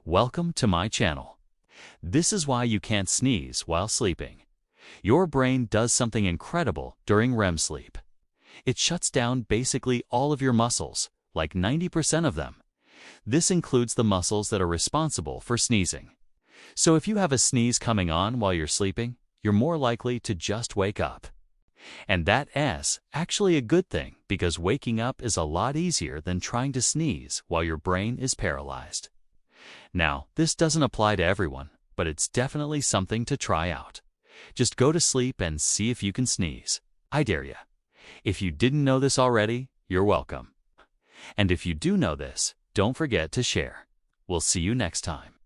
Welcome to my channel. This is why you can't sneeze while sleeping. Your brain does something incredible during REM sleep. It shuts down basically all of your muscles, like 90% of them. This includes the muscles that are responsible for sneezing. So if you have a sneeze coming on while you're sleeping, you're more likely to just wake up. And that's actually a good thing, because waking up is a lot easier than trying to sneeze while your brain is paralyzed. Now, this doesn't apply to everyone, but it's definitely something to try out. Just go to sleep and see if you can sneeze. I dare you. If you didn't know this already, you're welcome. And if you do know this, don't forget to share. We'll see you next time.